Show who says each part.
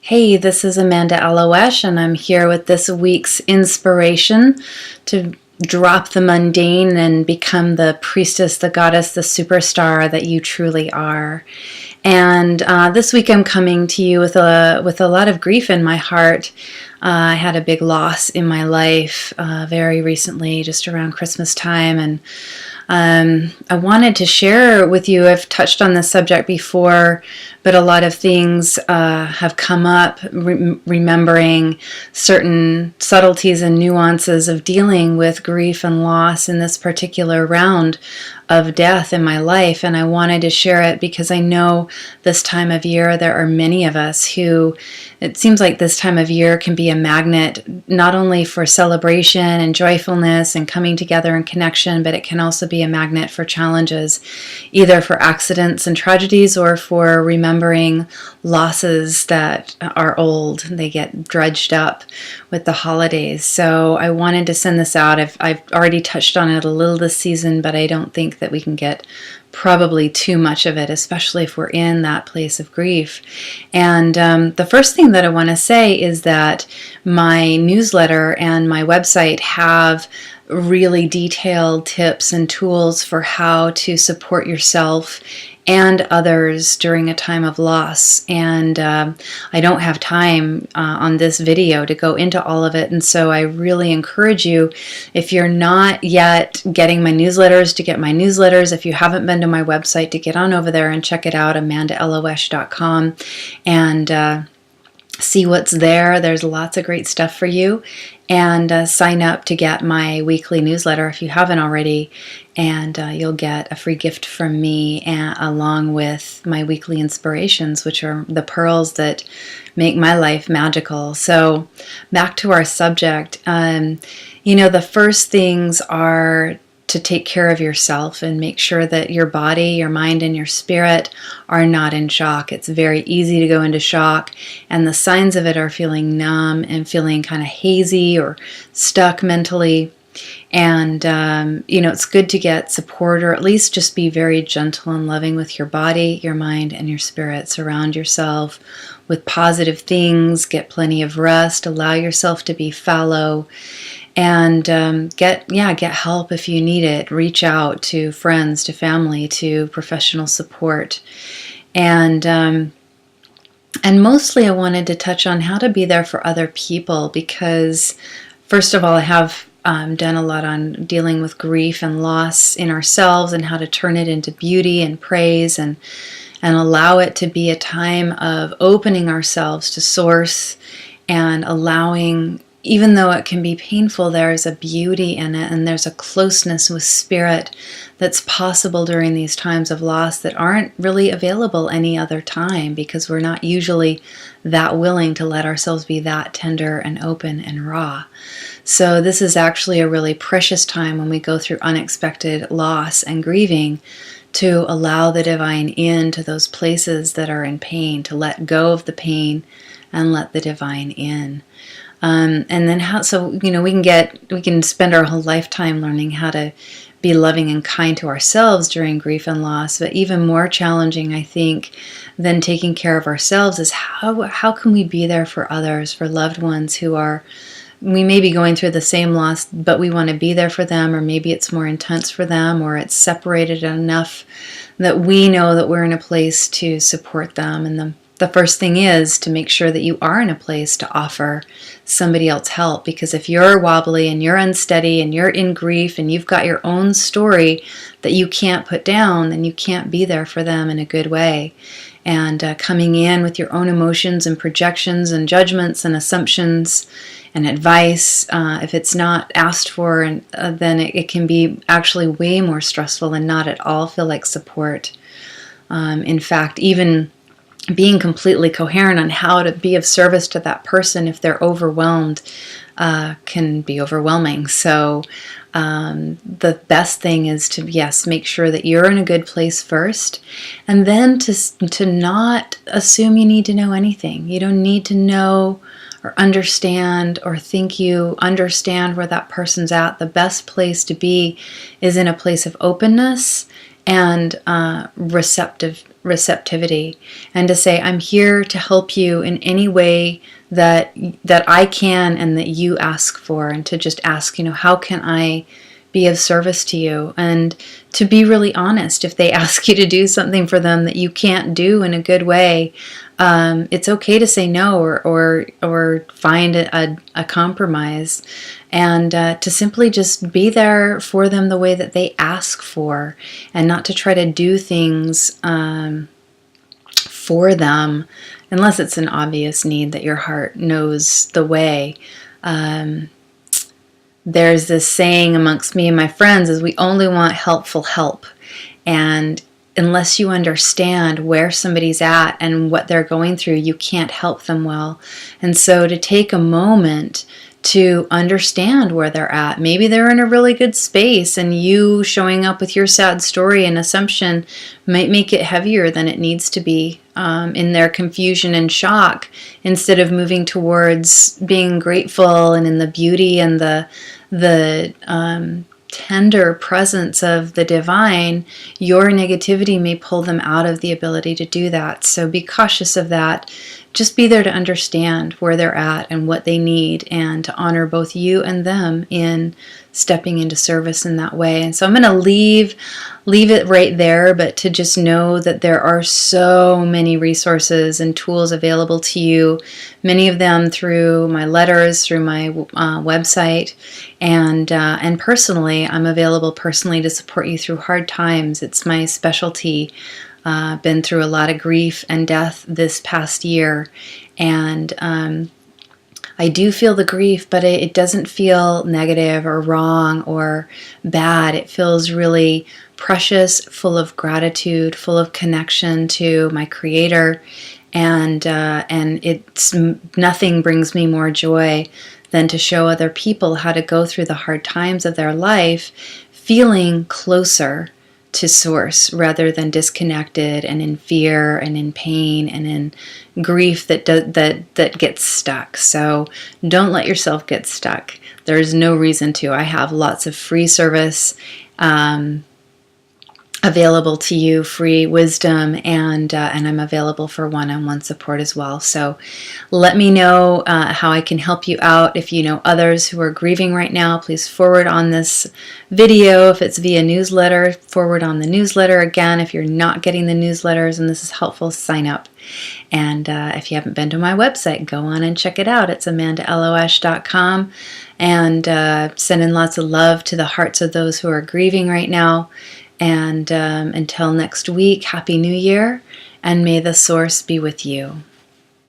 Speaker 1: Hey, this is Amanda Elo'esh, and I'm here with this week's inspiration to drop the mundane and become the priestess, the goddess, the superstar that you truly are. And this week I'm coming to you with a lot of grief in my heart. I had a big loss in my life very recently, just around Christmas time, and I wanted to share with you. I've touched on this subject before, but a lot of things have come up, remembering certain subtleties and nuances of dealing with grief and loss in this particular round of death in my life. And I wanted to share it because I know this time of year there are many of us who, it seems like this time of year can be a magnet not only for celebration and joyfulness and coming together and connection, but it can also be a magnet for challenges, either for accidents and tragedies or for remembering losses that are old. They get dredged up with the holidays. So I wanted to send this out. I've already touched on it a little this season, but I don't think that we can get probably too much of it, especially if we're in that place of grief. And the first thing that I want to say is that my newsletter and my website have really detailed tips and tools for how to support yourself and others during a time of loss. And I don't have time on this video to go into all of it. And so I really encourage you, if you're not yet getting my newsletters, to get my newsletters. If you haven't been to my website, to get on over there and check it out, amandaeloesh.com, and see what's there. There's lots of great stuff for you. And sign up to get my weekly newsletter if you haven't already, and you'll get a free gift from me along with my weekly inspirations, which are the pearls that make my life magical. So back to our subject. The first things are to take care of yourself and make sure that your body, your mind, and your spirit are not in shock. It's very easy to go into shock, and the signs of it are feeling numb and feeling kind of hazy or stuck mentally. And, it's good to get support, or at least just be very gentle and loving with your body, your mind, and your spirit. Surround yourself with positive things, get plenty of rest, allow yourself to be fallow, and get help if you need it. Reach out to friends, to family, to professional support. And mostly I wanted to touch on how to be there for other people, because first of all, I have done a lot on dealing with grief and loss in ourselves and how to turn it into beauty and praise, and allow it to be a time of opening ourselves to Source and allowing, even though it can be painful, there's a beauty in it, and there's a closeness with spirit that's possible during these times of loss that aren't really available any other time, because we're not usually that willing to let ourselves be that tender and open and raw. So this is actually a really precious time when we go through unexpected loss and grieving, to allow the divine into those places that are in pain, to let go of the pain and let the divine in. And then we can spend our whole lifetime learning how to be loving and kind to ourselves during grief and loss. But even more challenging, I think, than taking care of ourselves is how can we be there for others, for loved ones who are, we may be going through the same loss, but we want to be there for them, or maybe it's more intense for them, or it's separated enough that we know that we're in a place to support them. And the first thing is to make sure that you are in a place to offer somebody else help, because if you're wobbly and you're unsteady and you're in grief and you've got your own story that you can't put down, then you can't be there for them in a good way. And coming in with your own emotions and projections and judgments and assumptions and advice, if it's not asked for, and then it can be actually way more stressful and not at all feel like support. In fact, even being completely coherent on how to be of service to that person if they're overwhelmed can be overwhelming. So the best thing is to, yes, make sure that you're in a good place first, and then to not assume you need to know anything. You don't need to know or understand or think you understand where that person's at. The best place to be is in a place of openness and receptive receptivity, and to say, I'm here to help you in any way that I can and that you ask for, and to just ask, how can I be of service to you? And to be really honest, if they ask you to do something for them that you can't do in a good way, it's okay to say no, or find a compromise, and to simply just be there for them the way that they ask for, and not to try to do things for them unless it's an obvious need that your heart knows the way. There's this saying amongst me and my friends is we only want helpful help. And unless you understand where somebody's at and what they're going through, you can't help them well. And so to take a moment to understand where they're at. Maybe they're in a really good space, and you showing up with your sad story and assumption might make it heavier than it needs to be in their confusion and shock, instead of moving towards being grateful and in the beauty and the tender presence of the divine. Your negativity may pull them out of the ability to do that. So be cautious of that. Just be there to understand where they're at and what they need, and to honor both you and them in stepping into service in that way. And so I'm going to leave it right there, but to just know that there are so many resources and tools available to you, many of them through my letters, through my website, and personally, I'm available personally to support you through hard times. It's my specialty. Been through a lot of grief and death this past year, and I do feel the grief, but it doesn't feel negative or wrong or bad. It feels really precious, full of gratitude, full of connection to my Creator, and it's nothing brings me more joy than to show other people how to go through the hard times of their life feeling closer to source, rather than disconnected and in fear and in pain and in grief that gets stuck. So don't let yourself get stuck. There's no reason to. I have lots of free service available to you, free wisdom, and I'm available for one-on-one support as well. So let me know how I can help you out. If you know others who are grieving right now, please forward on this video. If it's via newsletter, forward on the newsletter. Again, if you're not getting the newsletters and this is helpful, sign up. And if you haven't been to my website, go on and check it out. It's amandaeloesh.com, and sending lots of love to the hearts of those who are grieving right now. And until next week, Happy New Year, and may the Source be with you.